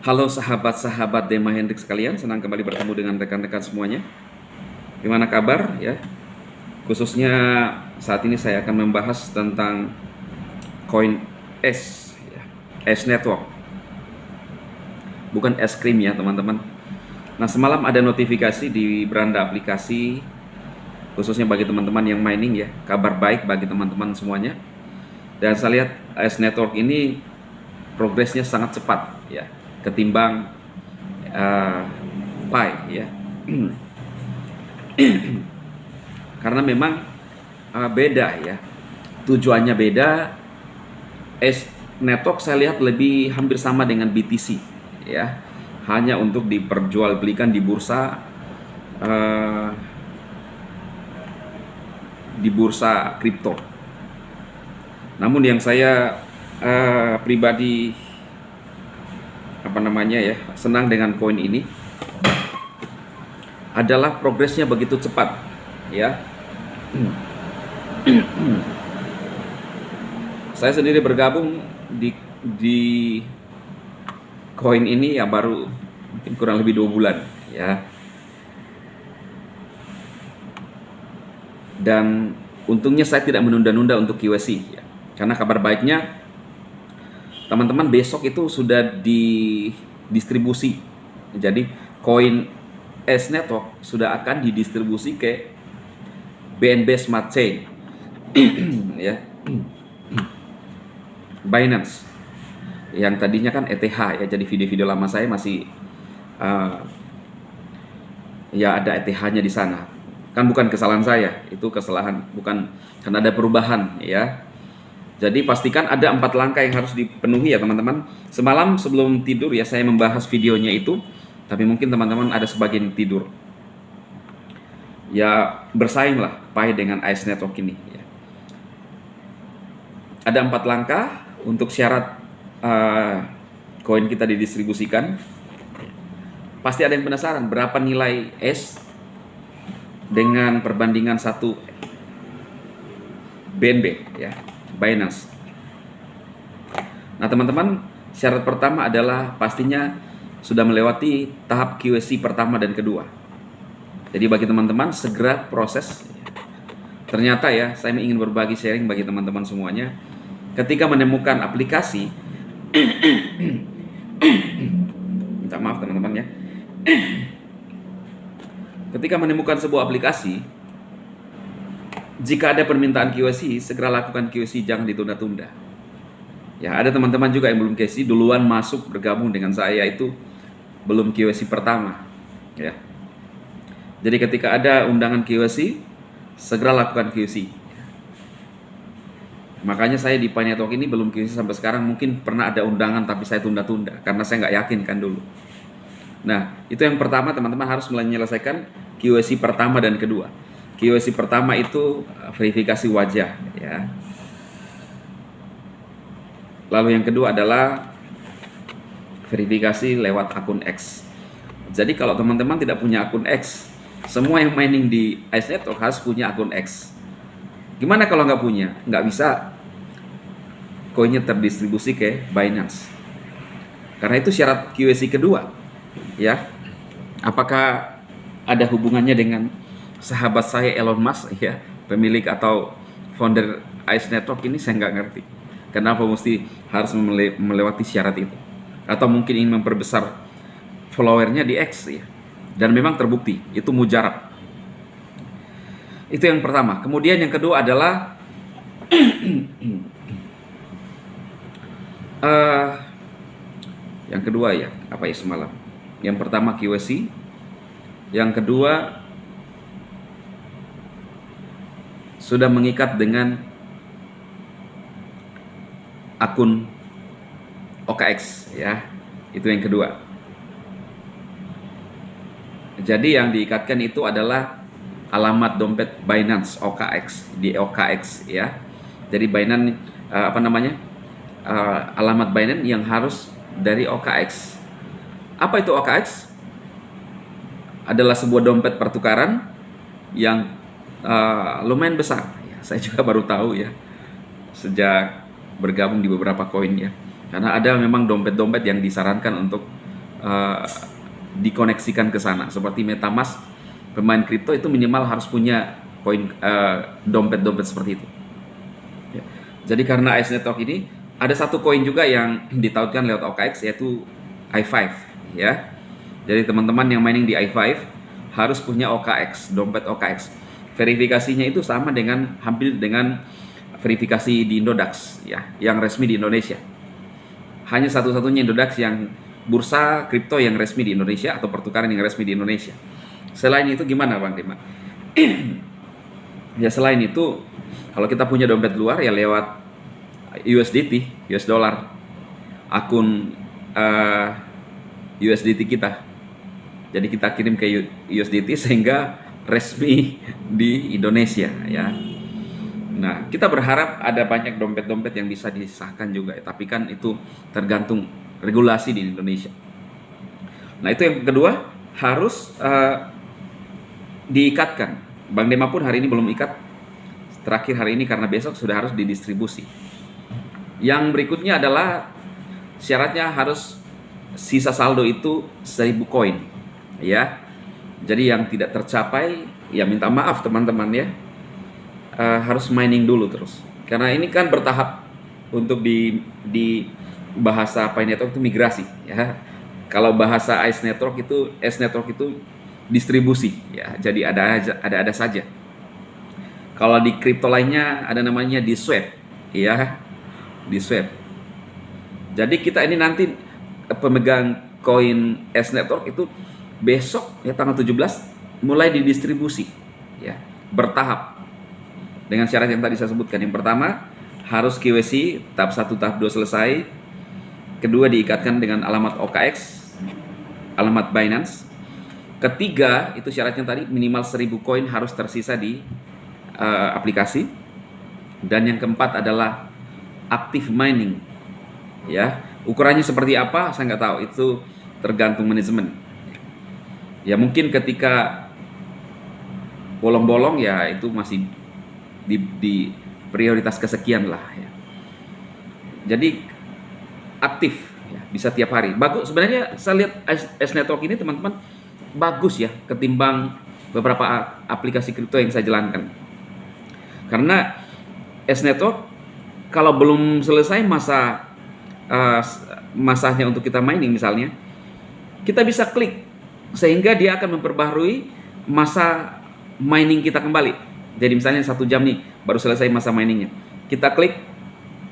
Halo sahabat-sahabat Dema Hendrik sekalian, senang kembali bertemu dengan rekan-rekan semuanya. Gimana kabar ya? Khususnya saat ini saya akan membahas tentang koin S, ya. S Network. Bukan es krim ya teman-teman. Nah, semalam ada notifikasi di beranda aplikasi, khususnya bagi teman-teman yang mining ya. Kabar baik bagi teman-teman semuanya. Dan saya lihat S Network ini progresnya sangat cepat ya, ketimbang Pi ya. Karena memang beda ya, tujuannya beda. S Network saya lihat lebih hampir sama dengan BTC ya, hanya untuk diperjualbelikan di bursa kripto. Namun yang saya pribadi senang dengan koin ini adalah progresnya begitu cepat ya. Saya sendiri bergabung di koin ini ya baru mungkin kurang lebih 2 bulan ya. Dan untungnya saya tidak menunda-nunda untuk KYC ya. Karena kabar baiknya teman-teman besok itu sudah didistribusi. Jadi koin S Network sudah akan didistribusi ke BNB Smart Chain ya. Binance yang tadinya kan ETH ya. Jadi video-video lama saya masih ya ada ETH-nya di sana. Kan bukan kesalahan saya, itu kesalahan bukan, karena ada perubahan ya. Jadi pastikan ada 4 langkah yang harus dipenuhi ya teman-teman. Semalam sebelum tidur ya saya membahas videonya itu, tapi mungkin teman-teman ada sebagian yang tidur. Ya bersainglah Pi dengan Ice Network ini ya. Ada 4 langkah untuk syarat koin kita didistribusikan. Pasti ada yang penasaran berapa nilai S dengan perbandingan 1 BNB ya, Binance. Nah teman-teman, syarat pertama adalah pastinya sudah melewati tahap KYC pertama dan kedua. Jadi bagi teman-teman segera proses. Ternyata ya, saya ingin berbagi sharing bagi teman-teman semuanya. Ketika menemukan aplikasi minta maaf teman-teman ya. Ketika menemukan sebuah aplikasi, jika ada permintaan KYC, segera lakukan KYC, jangan ditunda-tunda. Ya, ada teman-teman juga yang belum KYC duluan masuk bergabung dengan saya, itu belum KYC pertama. Ya. Jadi ketika ada undangan KYC, segera lakukan KYC. Makanya saya di Pi Network ini belum KYC sampai sekarang. Mungkin pernah ada undangan tapi saya tunda-tunda karena saya nggak yakin kan dulu. Nah, itu yang pertama, teman-teman harus menyelesaikan KYC pertama dan kedua. KYC pertama itu verifikasi wajah ya. Lalu yang kedua adalah verifikasi lewat akun X. Jadi kalau teman-teman tidak punya akun X, semua yang mining di Ice Network harus punya akun X. Gimana kalau nggak punya? Nggak bisa koinnya terdistribusi ke Binance. Karena itu syarat KYC kedua ya. Apakah ada hubungannya dengan sahabat saya Elon Musk ya, pemilik atau founder Ice Network ini? Saya nggak ngerti kenapa mesti harus melewati syarat itu, atau mungkin ingin memperbesar followernya di X ya. Dan memang terbukti itu mujarab. Itu yang pertama. Kemudian yang kedua adalah yang kedua ya, apa ya semalam? Yang pertama KYC, yang kedua sudah mengikat dengan akun OKX ya. Itu yang kedua. Jadi yang diikatkan itu adalah alamat dompet Binance OKX di OKX ya. Jadi Binance alamat Binance yang harus dari OKX. Apa itu OKX? Adalah sebuah dompet pertukaran yang lumayan besar. Saya juga baru tahu ya sejak bergabung di beberapa koin ya. Karena ada memang dompet-dompet yang disarankan untuk uh, dikoneksikan ke sana. Seperti MetaMask, pemain kripto itu minimal harus punya koin dompet-dompet seperti itu. Ya. Jadi karena Ice Network ini ada satu koin juga yang ditautkan lewat OKX, yaitu i5 ya. Jadi teman-teman yang mining di i5 harus punya OKX, dompet OKX. Verifikasinya itu sama dengan hampir dengan verifikasi di Indodax ya, yang resmi di Indonesia. Hanya satu-satunya Indodax yang bursa kripto yang resmi di Indonesia atau pertukaran yang resmi di Indonesia. Selain itu gimana Bang Dima? Ya selain itu, kalau kita punya dompet luar ya lewat USDT, US dollar, akun USDT kita. Jadi kita kirim ke USDT sehingga resmi di Indonesia ya. Nah, kita berharap ada banyak dompet-dompet yang bisa disahkan juga, tapi kan itu tergantung regulasi di Indonesia. Nah, itu yang kedua, harus diikatkan. Bang Dema pun hari ini belum ikat. Terakhir hari ini karena besok sudah harus didistribusi. Yang berikutnya adalah syaratnya harus sisa saldo itu 1000 koin ya. Jadi yang tidak tercapai ya minta maaf teman-teman ya. Harus mining dulu terus. Karena ini kan bertahap untuk di bahasa Pi Network itu migrasi ya. Kalau bahasa Ice Network itu distribusi ya. Jadi ada saja. Kalau di kripto lainnya ada namanya di swap ya. Di swap. Jadi kita ini nanti pemegang koin Ice Network itu besok ya tanggal 17 mulai didistribusi ya, bertahap. Dengan syarat yang tadi saya sebutkan. Yang pertama harus KYC tahap 1 tahap 2 selesai. Kedua diikatkan dengan alamat OKX, alamat Binance. Ketiga itu syaratnya tadi minimal 1000 koin harus tersisa di aplikasi. Dan yang keempat adalah active mining ya. Ukurannya seperti apa saya nggak tahu, itu tergantung manajemen ya. Mungkin ketika bolong-bolong ya itu masih di prioritas kesekian lah ya. Jadi aktif ya, bisa tiap hari. Bagus sebenarnya, saya lihat Ice Network ini teman-teman bagus ya ketimbang beberapa aplikasi kripto yang saya jalankan. Karena Ice Network kalau belum selesai masanya untuk kita mining misalnya, kita bisa klik sehingga dia akan memperbaharui masa mining kita kembali. Jadi misalnya 1 jam nih baru selesai masa miningnya, kita klik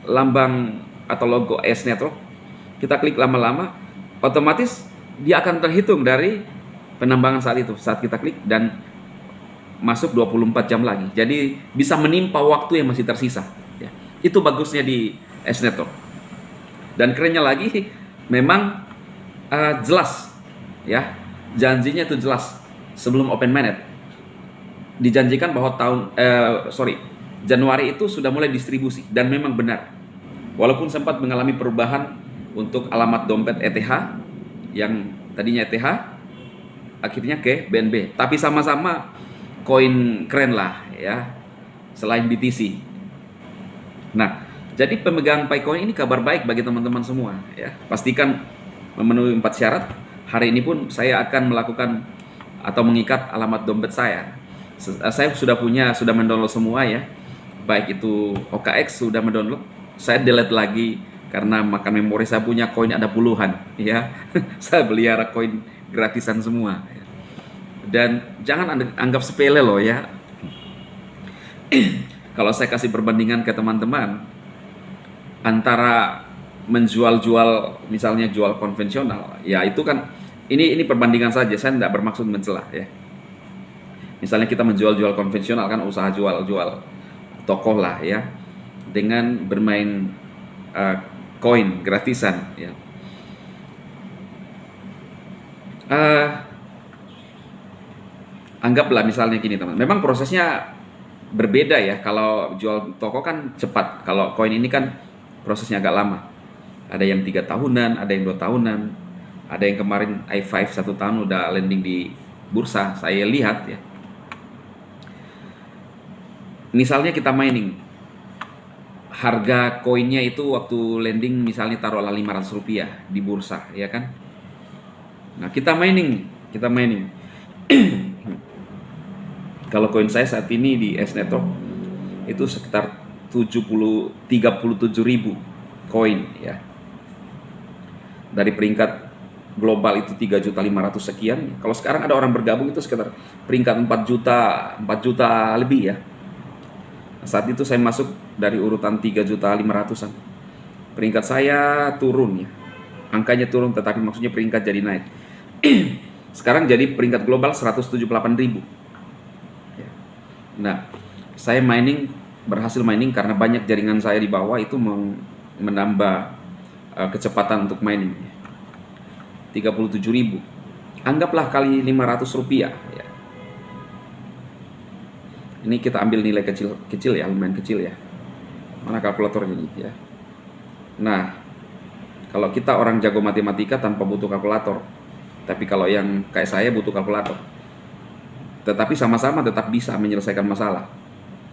lambang atau logo Ice Network, kita klik lama-lama, otomatis dia akan terhitung dari penambangan saat kita klik dan masuk 24 jam lagi. Jadi bisa menimpa waktu yang masih tersisa ya. Itu bagusnya di Ice Network. Dan kerennya lagi memang jelas ya, janjinya itu jelas. Sebelum open mainnet dijanjikan bahwa Januari itu sudah mulai distribusi, dan memang benar. Walaupun sempat mengalami perubahan untuk alamat dompet ETH yang tadinya ETH akhirnya ke BNB, tapi sama-sama koin keren lah ya, selain BTC. Nah, jadi pemegang Picoin ini kabar baik bagi teman-teman semua ya. Pastikan memenuhi 4 syarat. Hari ini pun saya akan melakukan atau mengikat alamat dompet saya. Saya sudah mendownload semua ya. Baik itu OKX sudah mendownload. Saya delete lagi karena makan memori. Saya punya koin ada puluhan ya. Saya pelihara koin gratisan semua. Dan jangan anggap sepele loh ya. Kalau saya kasih perbandingan ke teman-teman antara menjual misalnya jual konvensional, ya itu kan ini perbandingan saja. Saya tidak bermaksud mencela ya. Misalnya kita menjual konvensional kan usaha jual tokoh lah ya, dengan bermain koin gratisan ya. Anggaplah misalnya gini teman, memang prosesnya berbeda ya. Kalau jual toko kan cepat, kalau koin ini kan prosesnya agak lama. Ada yang 3 tahunan, ada yang 2 tahunan, ada yang kemarin i5 1 tahun udah landing di bursa. Saya lihat ya, misalnya kita mining, harga koinnya itu waktu landing misalnya taruhlah 500 rupiah di bursa ya kan. Nah, kita mining. Kalau koin saya saat ini di S Network itu sekitar 37.000 koin ya. Dari peringkat global itu 3.500.000 sekian. Kalau sekarang ada orang bergabung itu sekitar peringkat 4 juta lebih ya. Saat itu saya masuk dari urutan 3.500.000-an. Peringkat saya turun ya. Angkanya turun tetapi maksudnya peringkat jadi naik. Sekarang jadi peringkat global 178.000. Ya. Nah, saya berhasil mining karena banyak jaringan saya di bawah itu menambah kecepatan untuk mining. 37.000. Anggaplah kali 500 rupiah ya. Ini kita ambil nilai kecil ya, lumayan kecil ya. Mana kalkulatornya ini ya. Nah, kalau kita orang jago matematika tanpa butuh kalkulator. Tapi kalau yang kayak saya butuh kalkulator. Tetapi sama-sama tetap bisa menyelesaikan masalah.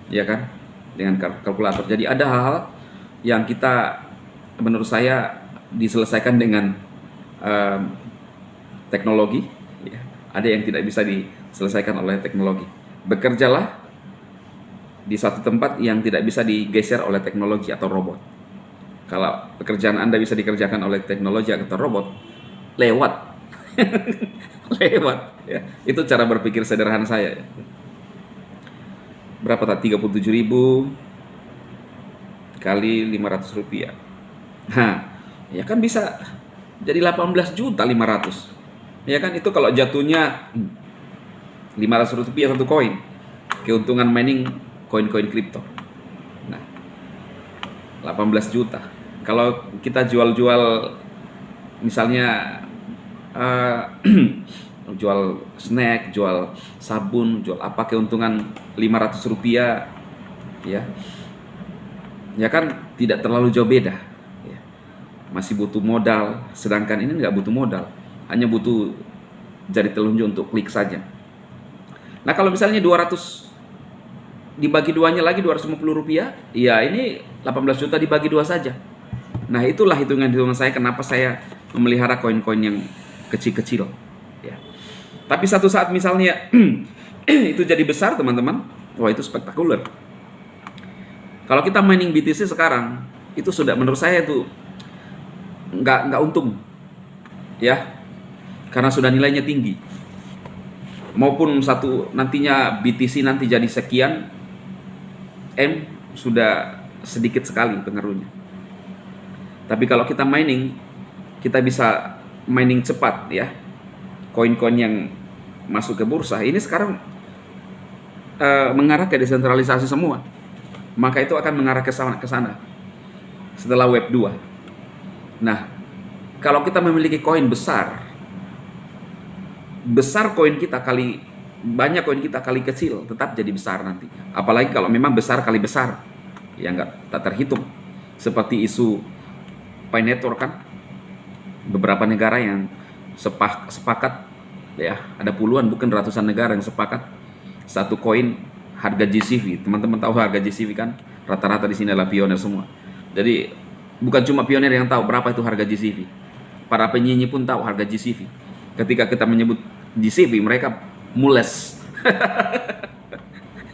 Ya kan? Dengan kalkulator. Jadi ada hal-hal yang kita menurut saya diselesaikan dengan teknologi ya. Ada yang tidak bisa diselesaikan oleh teknologi. Bekerjalah di suatu tempat yang tidak bisa digeser oleh teknologi atau robot. Kalau pekerjaan Anda bisa dikerjakan oleh teknologi atau robot, lewat. Lewat ya. Itu cara berpikir sederhana saya ya. Berapa tadi? 37.000 kali 500 rupiah. Nah, ya kan bisa jadi 18.500.000. Ya kan, itu kalau jatuhnya 500 rupiah satu koin. Keuntungan mining koin-koin kripto. Nah, 18 juta. Kalau kita jual-jual misalnya jual snack, jual sabun, jual apa, keuntungan 500 rupiah ya. Ya kan tidak terlalu jauh beda ya. Masih butuh modal, sedangkan ini nggak butuh modal, hanya butuh jari telunjuk untuk klik saja. Nah, kalau misalnya 200 dibagi duanya lagi 250 rupiah, ya ini 18 juta dibagi dua saja. Nah, itulah hitungan-hitungan saya kenapa saya memelihara koin-koin yang kecil-kecil ya. Tapi satu saat misalnya itu jadi besar teman-teman, wah itu spektakuler. Kalau kita mining BTC sekarang itu sudah menurut saya itu nggak untung ya, karena sudah nilainya tinggi. Maupun satu nantinya BTC nanti jadi sekian M, sudah sedikit sekali pengaruhnya. Tapi kalau kita mining, kita bisa mining cepat ya. Koin-koin yang masuk ke bursa ini sekarang mengarah ke desentralisasi semua. Maka itu akan mengarah ke sana setelah web 2. Nah, kalau kita memiliki koin besar koin kita kali banyak, koin kita kali kecil tetap jadi besar nanti. Apalagi kalau memang besar kali besar, ya tak terhitung. Seperti isu Pi Network kan, beberapa negara yang sepakat ya, ada puluhan bukan ratusan negara yang sepakat satu koin harga GCV. Teman-teman tahu harga GCV kan? Rata-rata di sini adalah pionir semua. Jadi bukan cuma pionir yang tahu berapa itu harga GCV. Para penyanyi pun tahu harga GCV. Ketika kita menyebut GCV, mereka mules.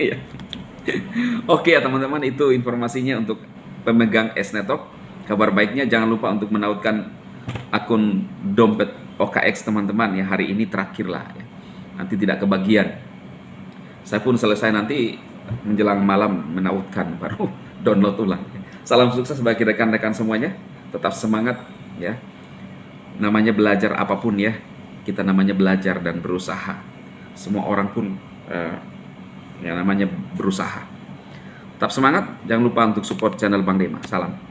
Iya. Oke ya teman-teman, itu informasinya untuk pemegang S Network. Kabar baiknya jangan lupa untuk menautkan akun dompet OKX teman-teman ya, hari ini terakhir lah ya. Nanti tidak kebagian. Saya pun selesai nanti menjelang malam menautkan, baru download ulang. Salam sukses bagi rekan-rekan semuanya. Tetap semangat ya. Namanya belajar apapun ya, kita namanya belajar dan berusaha. Semua orang pun yang namanya berusaha. Tetap semangat, jangan lupa untuk support channel Bang Dema. Salam.